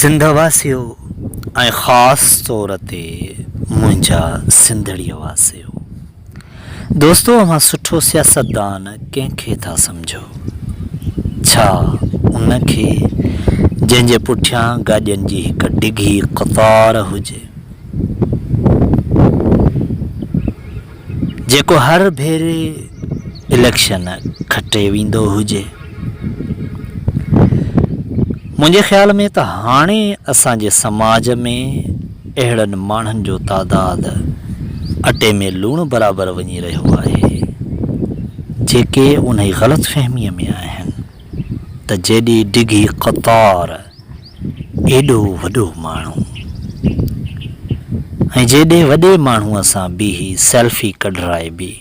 सिंध वासियो ऐं ख़ासि तौर ते मुंहिंजा सिंधड़ीअ वासियो। दोस्तो, अव्हां सुठो सियासतदान कंहिंखे था सम्झो? छा उनखे जंहिंजे पुठियां गाॾियुनि जी हिकु डिघी क़तार हुजे, जेको हर भेरे इलेक्शन खटे वेंदो हुजे? मुंहिंजे ख़्याल में त हाणे असांजे समाज में अहिड़नि माण्हुनि जो तादादु अटे में लूणु बराबरि वञी रहियो आहे, जेके उन ई ग़लति फ़हमीअ में आहिनि त जेॾी डिघी क़तार एॾो वॾो माण्हू, ऐं जेॾे वॾे माण्हूअ सां बीही सेल्फी कढराए बि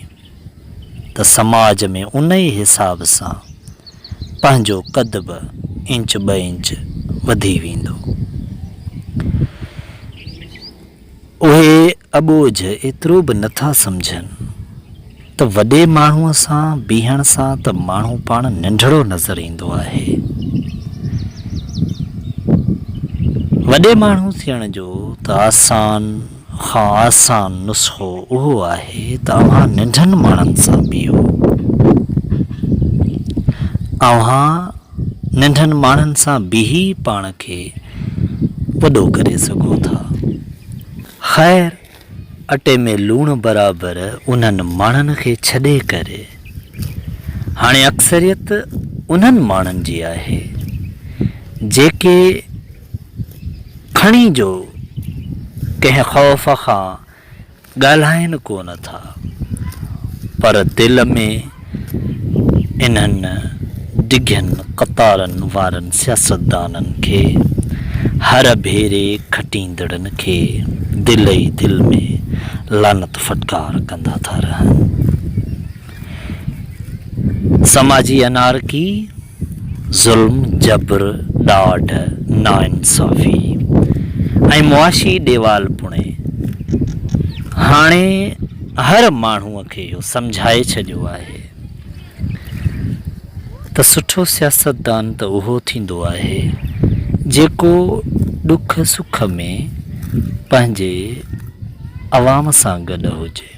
त समाज में उन ई हिसाब सां पंहिंजो कद बि इंच ॿ इंच वधी वेंदो। उहे अॿोझ एतिरो बि नथा सम्झनि त वॾे माण्हूअ सां बीहण सां त माण्हू पाण नंढड़ो नज़र ईंदो आहे। वॾे माण्हू थियण जो त आसान खां आसान नुस्ख़ो उहो आहे त अव्हां नंढनि माण्हुनि सां बीहो। अव्हां नंढनि माण्हुनि सां बीही पाण खे वॾो करे सघो था। ख़ैर, अटे में लूणु बराबरि उन्हनि माण्हुनि खे छॾे करे हाणे अक्सरियत उन्हनि माण्हुनि जी आहे जेके खणी जो कंहिं ख़ौफ़ खां ॻाल्हाइनि कोन था, पर दिलि में इन्हनि डिघनि क़तारनि वारनि सियासतदाननि खे, हर भेरे खटींदड़नि खे दिल ई दिल में लानत फटकार कंदा था रहनि। समाजी अनारकी, ज़ुल्म, जबर, ॾाढ, नाइंसाफ़ी ऐं मुआशी ॾेवाल पुणे हाणे हर माण्हूअ खे इहो सम्झाए छॾियो आहे त सुठो सियासतदान त उहो थींदो आहे जेको ॾुख सुख में पंहिंजे अवाम सां गॾु हुजे,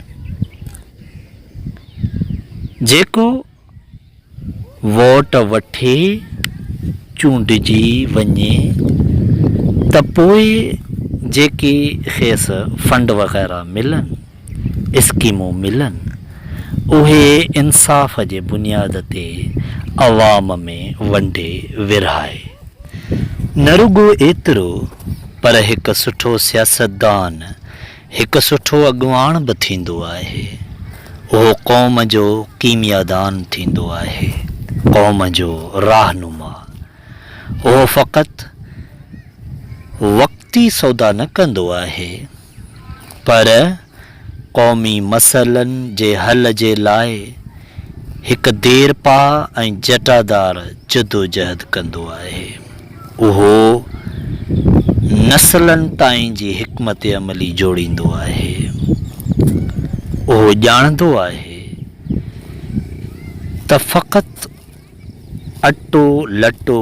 जेको वोट वठे चूंडिजी वञे त पोइ जेके खेसि फंड वग़ैरह मिलनि, स्कीमूं मिलनि, उहे इंसाफ़ जे बुनियाद ते अवाम में वंडे विरहाए। न रुॻो एतिरो, पर हिकु सुठो सियासतदान हिकु सुठो अॻुवाण बि थींदो आहे। उहो क़ौम जो कीमियादान थींदो आहे, क़ौम जो रहनुमा। उहो फ़क़ति वक़्ती सौदा न कंदो आहे, पर क़ौमी मसइलनि जे हल जे लाइ हिकु देरपा ऐं जटादार जदोजहद कंदो आहे। उहो नसलनि ताईं जी हिकमत अमली जोड़ींदो आहे। उहो ॼाणंदो आहे त फ़क़ति अटो लटो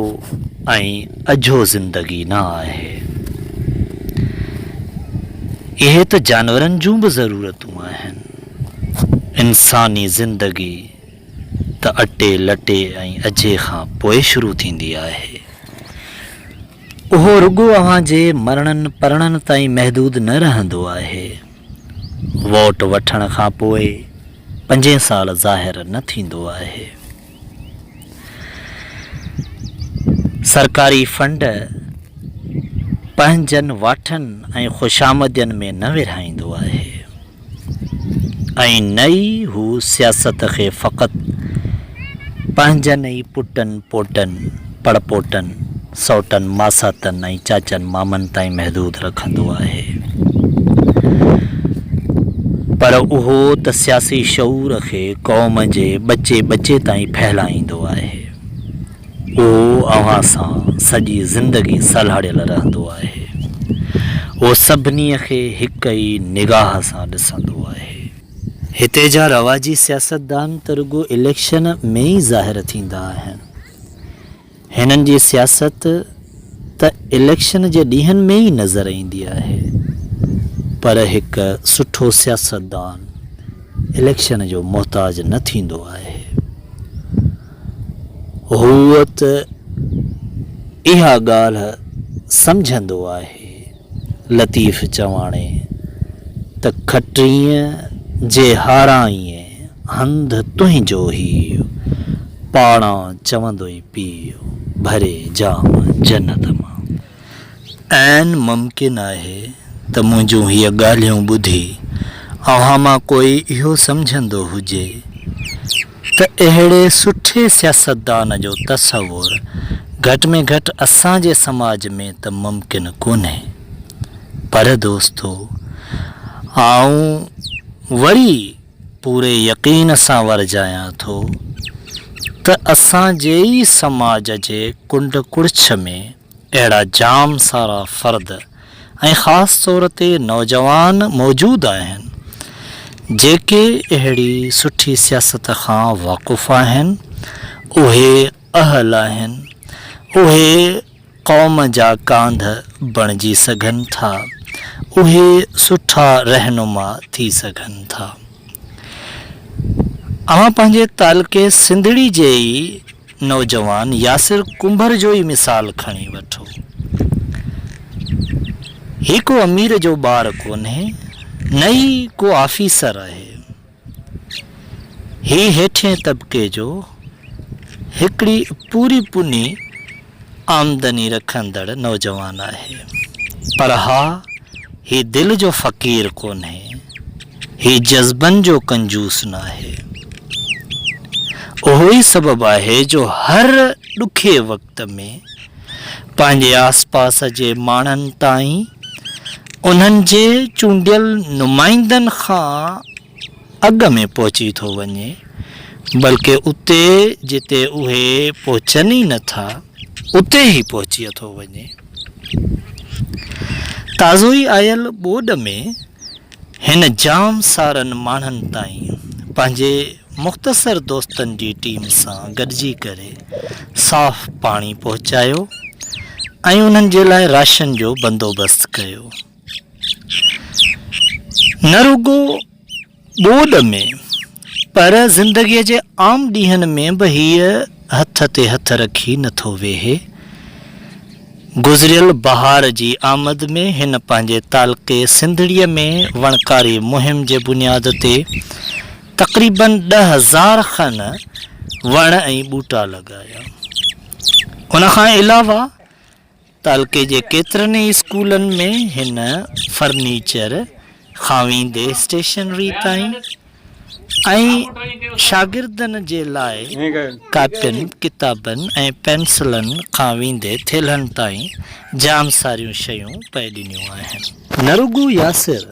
ऐं अझो ज़िंदगी न आहे, इहे त जानवरनि जूं बि ज़रूरतूं आहिनि। इंसानी ज़िंदगी त अटे लटे ऐं अझे खां पोइ शुरू थींदी आहे। उहो रुॻो अव्हां जे मरणनि परणनि ताईं महदूद न रहंदो आहे। वोट वठण खां पोइ 5 साल ज़ाहिर न थींदो आहे। सरकारी फंड पंहिंजनि वाठनि ऐं ख़ुशामदियुनि में न विरहाईंदो आहे, ऐं न ई हू सियासत खे फ़क़ति पंहिंजनि ई पुटनि पोटनि पड़पोटनि सौटनि मासातनि ऐं चाचनि मामनि ताईं महदूद रखंदो आहे, पर उहो त सियासी शऊर खे क़ौम जे ॿचे ताईं फहिलाईंदो आहे। उहो अव्हां सां सॼी ज़िंदगी सलहाड़ियल रहंदो आहे। उहो सभिनी खे हिक ई निगाह सां ॾिसंदो आहे। हिते जा रवाजी सियासतदान त रुॻो इलेक्शन में ई ज़ाहिर थींदा आहिनि। हिननि जी सियासत त इलेक्शन जे ॾींहंनि में ई नज़र ईंदी आहे। पर हिकु सुठो सियासतदान इलेक्शन जो मुहताज न थींदो आहे। हूअ त इहा ॻाल्हि सम्झंदो आहे, लतीफ़ चवाणे, त खटीअ जे हाराईअ हंधि तुंहिंजो ई पाणा चवंदो ई पीउ भरे जाम जन्नत मां। ऐं मुमकिन आहे त मुंहिंजूं हीअ ॻाल्हियूं ॿुधी अव्हां मां कोई इहो सम्झंदो हुजे त अहिड़े सुठे सियासतदान जो तसवुरु घटि में घटि असांजे समाज में त मुमकिन कोन्हे। पर दोस्तो, आऊं वरी पूरे यकीन सां वरजायां थो त असांजे ई समाज जे कुंड कुड़छ में अहिड़ा जाम सारा फ़र्द ऐं ख़ासि तौर ते नौजवान मौजूदु आहिनि जेके अहिड़ी सुठी सियासत खां वाक़ुफ़ु आहिनि, उहे अहल आहिनि, उहे क़ौम जा कांध बणिजी सघनि था, उहे सुठा रहनुमा थी सघनि था। अवां पंहिंजे तालुके सिंधड़ी जे ई नौजवान यासिर कुंभर जो ई मिसाल खणी वठो। ही को अमीर जो ॿार कोन्हे, न ई को ऑफिसर आहे। ही हेठिएं तबिके जो हिकिड़ी पूरी पुनी आमदनी रखंदड़ नौजवान आहे। पर हा, ही दिलि जो फ़क़ीर कोन्हे, ही जज़्बनि जो कंजूस न आहे। उहो ई सबबु आहे जो हर ॾुखे वक़्त में पंहिंजे आस पास जे माण्हुनि ताईं उन्हनि जे चूंडियल नुमाइंदनि खां अॻ में पहुची थो वञे, बल्कि उते जिते उहे पहुचनि ई नथा उते ई पहुची थो वञे। ताज़ो ई आयल ॿोॾ में हिन जाम सारनि माण्हुनि ताईं पंहिंजे मुख़्तसर दोस्तनि जी टीम सां गॾिजी करे साफ़ पाणी पहुचायो ऐं उन्हनि जे लाइ राशन जो बंदोबस्तु कयो। न रुगो ॿोॾ में, पर ज़िंदगीअ जे आम ॾींहंनि में बि हीअ हथ ते हथ रखी नथो वेहे। गुज़िरियल बहार जी आमद में हिन पंहिंजे तालुके सिंधड़ीअ में वणकारी मुहिम जे बुनियाद ते तक़रीबन 10,000 खन वण ऐं ॿूटा लॻाया। उनखां अलावा तालुके जे केतिरनि ई स्कूलनि में हिन फर्नीचर खावींदे स्टेशनरी ताईं ऐं शागिर्दनि जे लाइ कापियुनि, किताबनि ऐं पेंसिलनि खावींदे थेलनि ताईं जाम सारियूं शयूं पए ॾिनियूं आहिनि। न रुगो यासिर,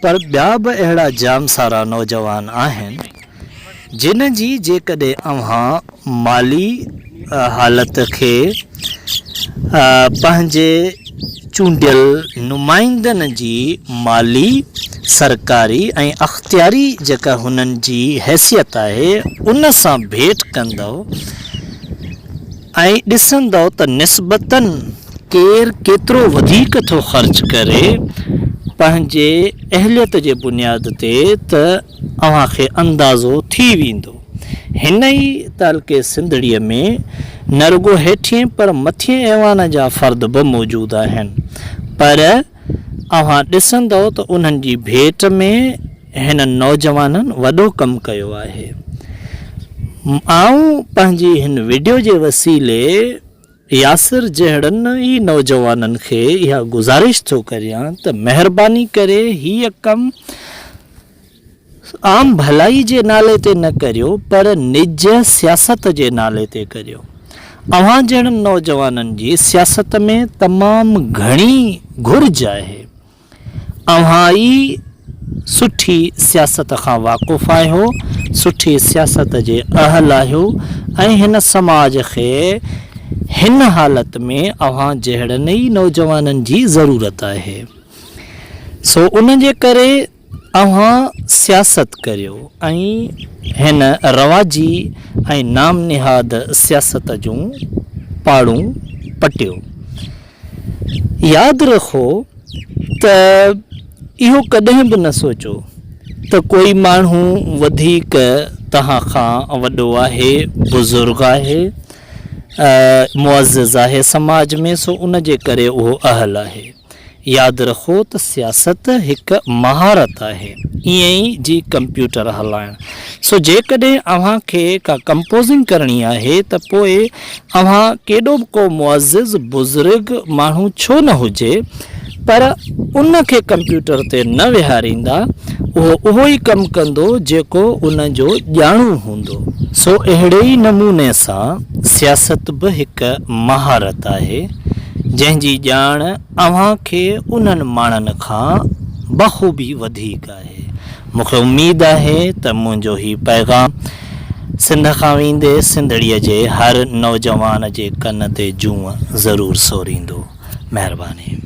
पर ॿिया बि अहिड़ा जाम सारा नौजवान आहिनि जिन जी जेकॾहिं अव्हां माली हालत खे पंहिंजे चूंडियल नुमाइंदनि जी माली, सरकारी ऐं अख़्तियारी जेका हुननि जी हैसियत आहे उन सां भेट कंदो ऐं ॾिसंदो त निस्बतन केतिरो वधीक थो ख़र्च करे पंहिंजे अहलियत जे बुनियाद ते, त अव्हांखे अंदाज़ो थी वेंदो हिन ई तालुके सिंधड़ीअ में न रुगो हेठिएं पर मथिएं ऐवान जा फ़र्द बि मौजूदु आहिनि। पर अव्हां ॾिसंदो त उन्हनि जी भेट में हिन नौजवाननि वॾो कमु कयो आहे। आऊं पंहिंजी हिन वीडियो जे वसीले यासिर जहिड़नि ई नौजवाननि खे इहा गुज़ारिश थो करियां त महिरबानी करे हीअ कमु आम भलाई जे नाले ते न करियो, पर निज सियासत जे नाले ते करियो। अव्हां जहिड़नि नौजवाननि जी सियासत में तमामु घणी घुर्ज आहे। अव्हां ई सुठी सियासत खां वाक़ुफ़ु आहियो, सुठी सियासत जे अहल आहियो ऐं हिन समाज खे हिन हालत में अव्हां जहिड़नि ई नौजवाननि जी ज़रूरत आहे। सो उन जे करे अव्हां सियासत करियो ऐं हिन रवाजी ऐं नाम निहाद सियासत जूं पाड़ूं पटियो। यादि रखो त इहो कॾहिं बि न सोचो त कोई माण्हू वधीक तव्हां खां वॾो आहे, बुज़ुर्ग आहे, मुअज़्ज़िज़ आहे समाज में, सो उन जे करे उहो अहल आहे। यादि रखो त सियासत हिकु महारत आहे, ईअं ई जी कंप्यूटर हलाइणु। सो जेकॾहिं अव्हांखे का कंपोज़िंग करणी आहे त पोइ अव्हां केॾो बि को मुअज़्ज़िज़ बुज़ुर्ग माण्हू छो न हुजे, पर उन खे कंप्यूटर ते न विहारींदा, उहो ई कमु कंदो जेको उन जो ॼाणू हूंदो। सो अहिड़े ई नमूने सां सियासत बि हिकु महारत आहे जंहिंजी ॼाण अव्हांखे उन्हनि माण्हुनि खां बख़ूबी वधीक आहे। मूंखे उमेदु आहे त मुंहिंजो हीउ पैगाम सिंध खां वेंदे सिंधड़ीअ जे हर नौजवान जे कन ते जूं ज़रूरु सोरींदो। महिरबानी।